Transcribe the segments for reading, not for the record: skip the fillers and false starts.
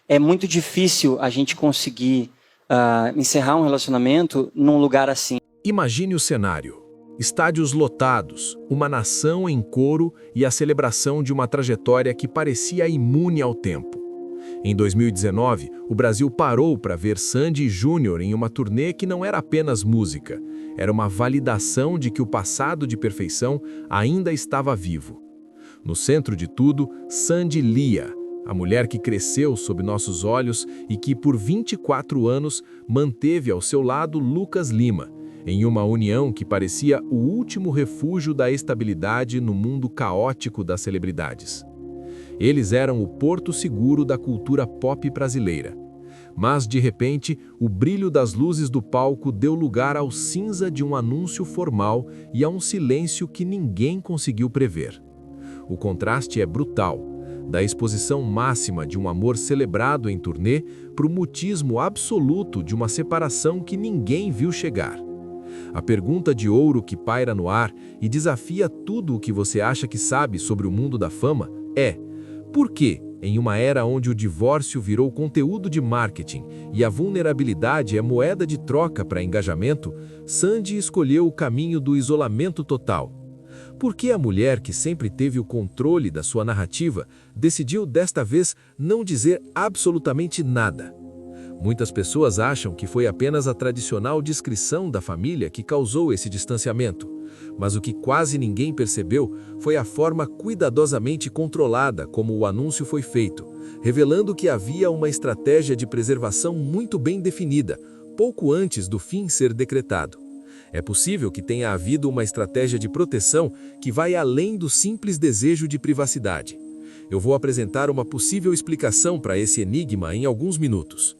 é muito difícil a gente conseguir encerrar um relacionamento num lugar assim. Imagine o cenário. Estádios lotados, uma nação em coro e a celebração de uma trajetória que parecia imune ao tempo. Em 2019, o Brasil parou para ver Sandy e Júnior em uma turnê que não era apenas música, era uma validação de que o passado de perfeição ainda estava vivo. No centro de tudo, Sandy Lia, a mulher que cresceu sob nossos olhos e que, por 24 anos, manteve ao seu lado Lucas Lima, em uma união que parecia o último refúgio da estabilidade no mundo caótico das celebridades. Eles eram o porto seguro da cultura pop brasileira. Mas, de repente, o brilho das luzes do palco deu lugar ao cinza de um anúncio formal e a um silêncio que ninguém conseguiu prever. O contraste é brutal, da exposição máxima de um amor celebrado em turnê para o mutismo absoluto de uma separação que ninguém viu chegar. A pergunta de ouro que paira no ar e desafia tudo o que você acha que sabe sobre o mundo da fama é: por que, em uma era onde o divórcio virou conteúdo de marketing e a vulnerabilidade é moeda de troca para engajamento, Sandy escolheu o caminho do isolamento total? Por que a mulher que sempre teve o controle da sua narrativa decidiu desta vez não dizer absolutamente nada? Muitas pessoas acham que foi apenas a tradicional discrição da família que causou esse distanciamento, mas o que quase ninguém percebeu foi a forma cuidadosamente controlada como o anúncio foi feito, revelando que havia uma estratégia de preservação muito bem definida, pouco antes do fim ser decretado. É possível que tenha havido uma estratégia de proteção que vai além do simples desejo de privacidade. Eu vou apresentar uma possível explicação para esse enigma em alguns minutos.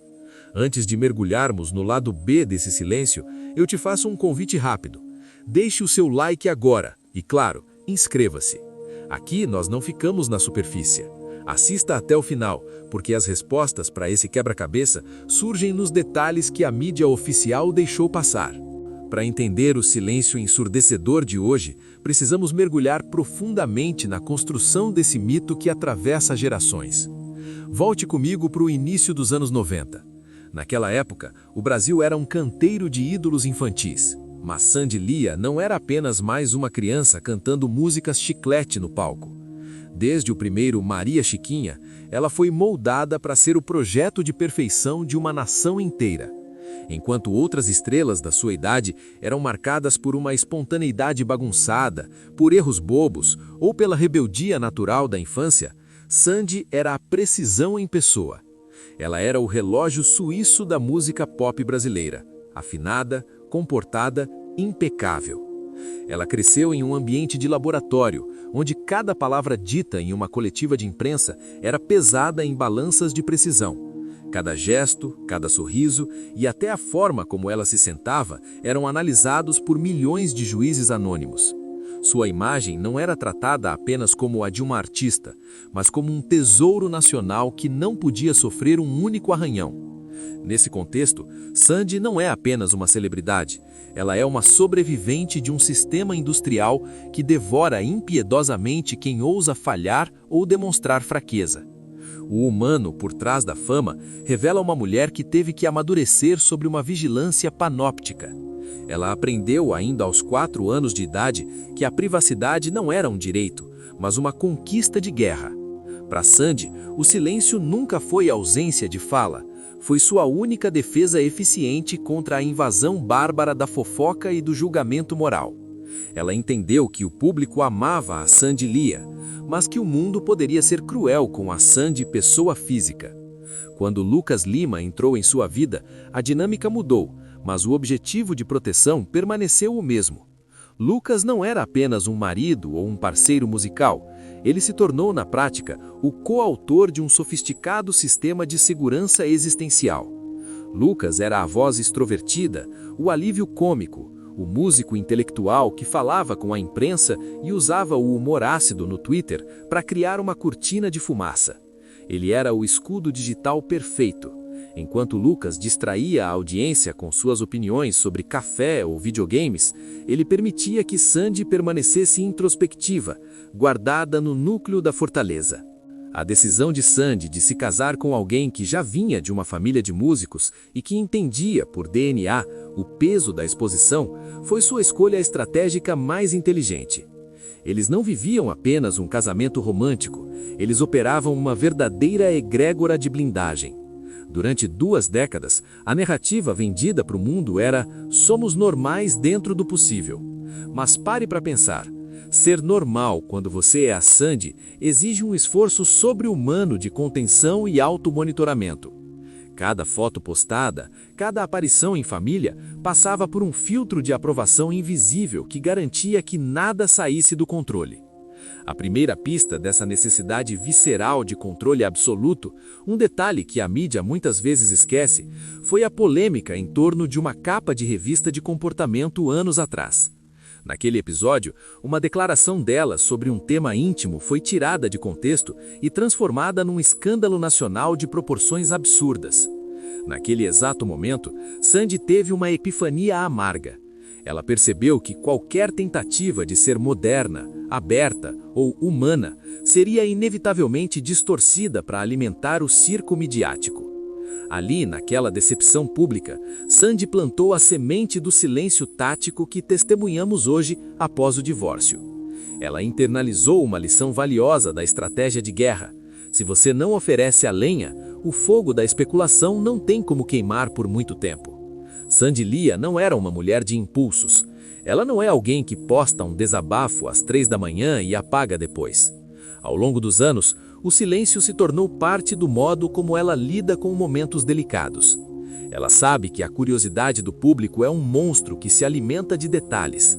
Antes de mergulharmos no lado B desse silêncio, eu te faço um convite rápido. Deixe o seu like agora e, claro, inscreva-se. Aqui nós não ficamos na superfície. Assista até o final, porque as respostas para esse quebra-cabeça surgem nos detalhes que a mídia oficial deixou passar. Para entender o silêncio ensurdecedor de hoje, precisamos mergulhar profundamente na construção desse mito que atravessa gerações. Volte comigo para o início dos anos 90. Naquela época, o Brasil era um canteiro de ídolos infantis. Mas Sandy Lia não era apenas mais uma criança cantando músicas chiclete no palco. Desde o primeiro Maria Chiquinha, ela foi moldada para ser o projeto de perfeição de uma nação inteira. Enquanto outras estrelas da sua idade eram marcadas por uma espontaneidade bagunçada, por erros bobos ou pela rebeldia natural da infância, Sandy era a precisão em pessoa. Ela era o relógio suíço da música pop brasileira, afinada, comportada, impecável. Ela cresceu em um ambiente de laboratório, onde cada palavra dita em uma coletiva de imprensa era pesada em balanças de precisão. Cada gesto, cada sorriso e até a forma como ela se sentava eram analisados por milhões de juízes anônimos. Sua imagem não era tratada apenas como a de uma artista, mas como um tesouro nacional que não podia sofrer um único arranhão. Nesse contexto, Sandy não é apenas uma celebridade, ela é uma sobrevivente de um sistema industrial que devora impiedosamente quem ousa falhar ou demonstrar fraqueza. O humano por trás da fama revela uma mulher que teve que amadurecer sobre uma vigilância panóptica. Ela aprendeu ainda aos 4 anos de idade que a privacidade não era um direito, mas uma conquista de guerra. Para Sandy, o silêncio nunca foi ausência de fala, foi sua única defesa eficiente contra a invasão bárbara da fofoca e do julgamento moral. Ela entendeu que o público amava a Sandy Lia, mas que o mundo poderia ser cruel com a Sandy pessoa física. Quando Lucas Lima entrou em sua vida, a dinâmica mudou, mas o objetivo de proteção permaneceu o mesmo. Lucas não era apenas um marido ou um parceiro musical, ele se tornou, na prática, o coautor de um sofisticado sistema de segurança existencial. Lucas era a voz extrovertida, o alívio cômico, o músico intelectual que falava com a imprensa e usava o humor ácido no Twitter para criar uma cortina de fumaça. Ele era o escudo digital perfeito. Enquanto Lucas distraía a audiência com suas opiniões sobre café ou videogames, ele permitia que Sandy permanecesse introspectiva, guardada no núcleo da fortaleza. A decisão de Sandy de se casar com alguém que já vinha de uma família de músicos e que entendia, por DNA, o peso da exposição, foi sua escolha estratégica mais inteligente. Eles não viviam apenas um casamento romântico, eles operavam uma verdadeira egrégora de blindagem. Durante 2 décadas, a narrativa vendida para o mundo era "somos normais dentro do possível". Mas pare para pensar. Ser normal quando você é a Sandy exige um esforço sobre-humano de contenção e auto-monitoramento. Cada foto postada, cada aparição em família, passava por um filtro de aprovação invisível que garantia que nada saísse do controle. A primeira pista dessa necessidade visceral de controle absoluto, um detalhe que a mídia muitas vezes esquece, foi a polêmica em torno de uma capa de revista de comportamento anos atrás. Naquele episódio, uma declaração dela sobre um tema íntimo foi tirada de contexto e transformada num escândalo nacional de proporções absurdas. Naquele exato momento, Sandy teve uma epifania amarga. Ela percebeu que qualquer tentativa de ser moderna, aberta ou humana seria inevitavelmente distorcida para alimentar o circo midiático. Ali, naquela decepção pública, Sandy plantou a semente do silêncio tático que testemunhamos hoje após o divórcio. Ela internalizou uma lição valiosa da estratégia de guerra. Se você não oferece a lenha, o fogo da especulação não tem como queimar por muito tempo. Sandy Lia não era uma mulher de impulsos. Ela não é alguém que posta um desabafo às 3 da manhã e apaga depois. Ao longo dos anos, o silêncio se tornou parte do modo como ela lida com momentos delicados. Ela sabe que a curiosidade do público é um monstro que se alimenta de detalhes.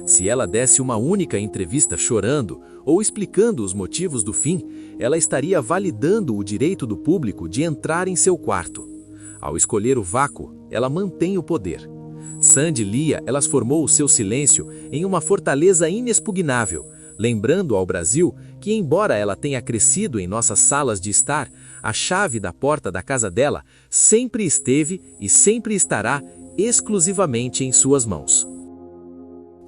Se ela desse uma única entrevista chorando ou explicando os motivos do fim, ela estaria validando o direito do público de entrar em seu quarto. Ao escolher o vácuo, ela mantém o poder. Sandy Lia, ela formou o seu silêncio em uma fortaleza inexpugnável, lembrando ao Brasil que, embora ela tenha crescido em nossas salas de estar, a chave da porta da casa dela sempre esteve e sempre estará exclusivamente em suas mãos.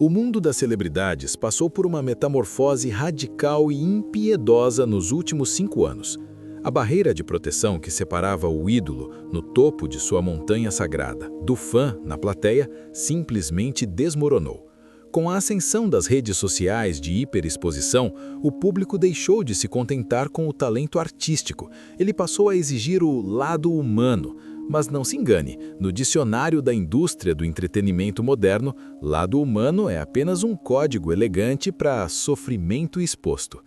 O mundo das celebridades passou por uma metamorfose radical e impiedosa nos últimos 5 anos. A barreira de proteção que separava o ídolo no topo de sua montanha sagrada do fã na plateia simplesmente desmoronou. Com a ascensão das redes sociais de hiperexposição, o público deixou de se contentar com o talento artístico. Ele passou a exigir o lado humano. Mas não se engane, no dicionário da indústria do entretenimento moderno, lado humano é apenas um código elegante para sofrimento exposto.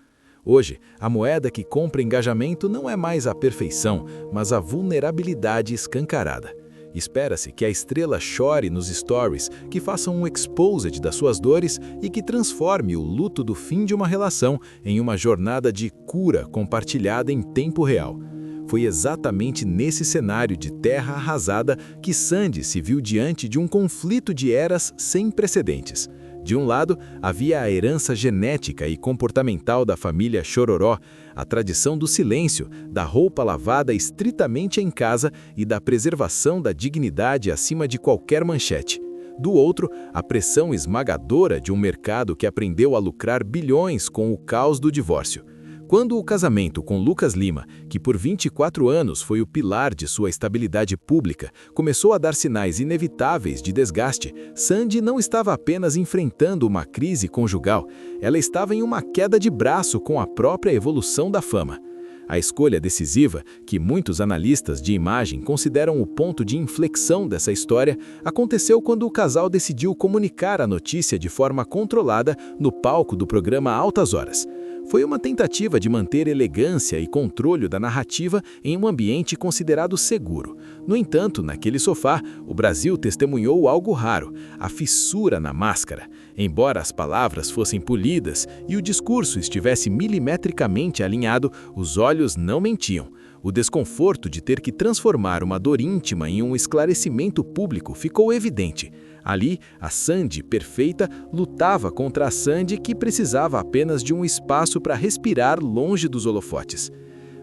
Hoje, a moeda que compra engajamento não é mais a perfeição, mas a vulnerabilidade escancarada. Espera-se que a estrela chore nos stories, que faça um exposed das suas dores e que transforme o luto do fim de uma relação em uma jornada de cura compartilhada em tempo real. Foi exatamente nesse cenário de terra arrasada que Sandy se viu diante de um conflito de eras sem precedentes. De um lado, havia a herança genética e comportamental da família Chororó, a tradição do silêncio, da roupa lavada estritamente em casa e da preservação da dignidade acima de qualquer manchete. Do outro, a pressão esmagadora de um mercado que aprendeu a lucrar bilhões com o caos do divórcio. Quando o casamento com Lucas Lima, que por 24 anos foi o pilar de sua estabilidade pública, começou a dar sinais inevitáveis de desgaste, Sandy não estava apenas enfrentando uma crise conjugal, ela estava em uma queda de braço com a própria evolução da fama. A escolha decisiva, que muitos analistas de imagem consideram o ponto de inflexão dessa história, aconteceu quando o casal decidiu comunicar a notícia de forma controlada no palco do programa Altas Horas. Foi uma tentativa de manter elegância e controle da narrativa em um ambiente considerado seguro. No entanto, naquele sofá, o Brasil testemunhou algo raro, a fissura na máscara. Embora as palavras fossem polidas e o discurso estivesse milimetricamente alinhado, os olhos não mentiam. O desconforto de ter que transformar uma dor íntima em um esclarecimento público ficou evidente. Ali, a Sandy perfeita lutava contra a Sandy que precisava apenas de um espaço para respirar longe dos holofotes.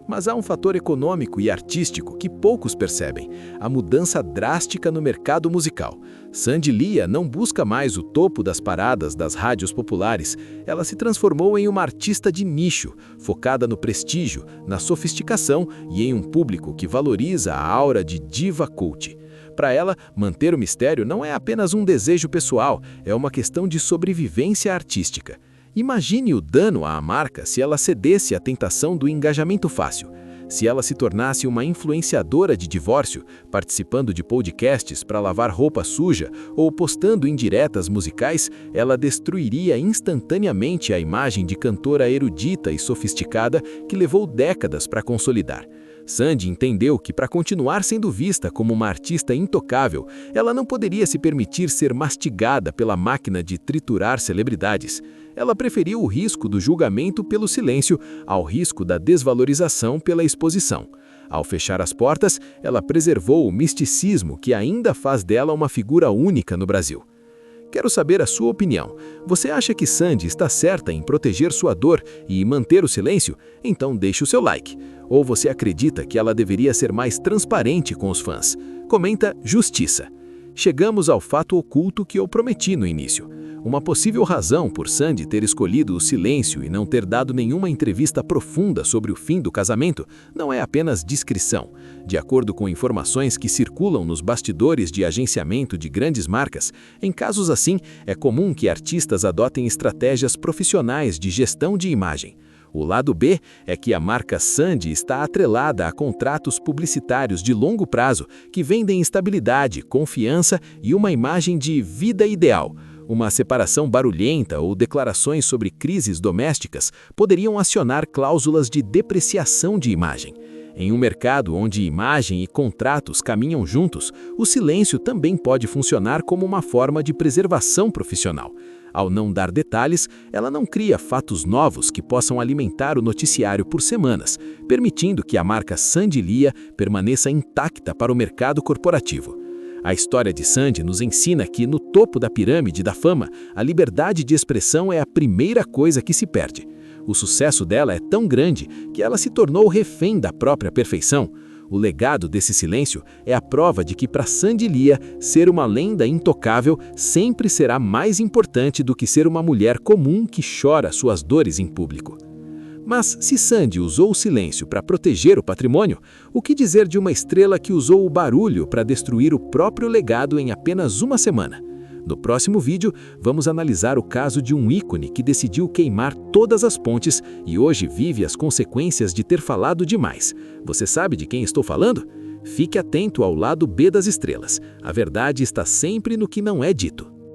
Mas há um fator econômico e artístico que poucos percebem: a mudança drástica no mercado musical. Sandy Lia não busca mais o topo das paradas das rádios populares. Ela se transformou em uma artista de nicho, focada no prestígio, na sofisticação e em um público que valoriza a aura de diva cult. Para ela, manter o mistério não é apenas um desejo pessoal, é uma questão de sobrevivência artística. Imagine o dano à marca se ela cedesse à tentação do engajamento fácil. Se ela se tornasse uma influenciadora de divórcio, participando de podcasts para lavar roupa suja ou postando indiretas musicais, ela destruiria instantaneamente a imagem de cantora erudita e sofisticada que levou décadas para consolidar. Sandy entendeu que, para continuar sendo vista como uma artista intocável, ela não poderia se permitir ser mastigada pela máquina de triturar celebridades. Ela preferiu o risco do julgamento pelo silêncio ao risco da desvalorização pela exposição. Ao fechar as portas, ela preservou o misticismo que ainda faz dela uma figura única no Brasil. Quero saber a sua opinião. Você acha que Sandy está certa em proteger sua dor e manter o silêncio? Então deixe o seu like. Ou você acredita que ela deveria ser mais transparente com os fãs? Comenta justiça. Chegamos ao fato oculto que eu prometi no início. Uma possível razão por Sandy ter escolhido o silêncio e não ter dado nenhuma entrevista profunda sobre o fim do casamento não é apenas discrição. De acordo com informações que circulam nos bastidores de agenciamento de grandes marcas, em casos assim, é comum que artistas adotem estratégias profissionais de gestão de imagem. O lado B é que a marca Sandy está atrelada a contratos publicitários de longo prazo que vendem estabilidade, confiança e uma imagem de vida ideal. Uma separação barulhenta ou declarações sobre crises domésticas poderiam acionar cláusulas de depreciação de imagem. Em um mercado onde imagem e contratos caminham juntos, o silêncio também pode funcionar como uma forma de preservação profissional. Ao não dar detalhes, ela não cria fatos novos que possam alimentar o noticiário por semanas, permitindo que a marca Sandy Lia permaneça intacta para o mercado corporativo. A história de Sandy nos ensina que, no topo da pirâmide da fama, a liberdade de expressão é a primeira coisa que se perde. O sucesso dela é tão grande que ela se tornou refém da própria perfeição. O legado desse silêncio é a prova de que, para Sandy Lia, ser uma lenda intocável sempre será mais importante do que ser uma mulher comum que chora suas dores em público. Mas, se Sandy usou o silêncio para proteger o patrimônio, o que dizer de uma estrela que usou o barulho para destruir o próprio legado em apenas uma semana? No próximo vídeo, vamos analisar o caso de um ícone que decidiu queimar todas as pontes e hoje vive as consequências de ter falado demais. Você sabe de quem estou falando? Fique atento ao lado B das estrelas. A verdade está sempre no que não é dito.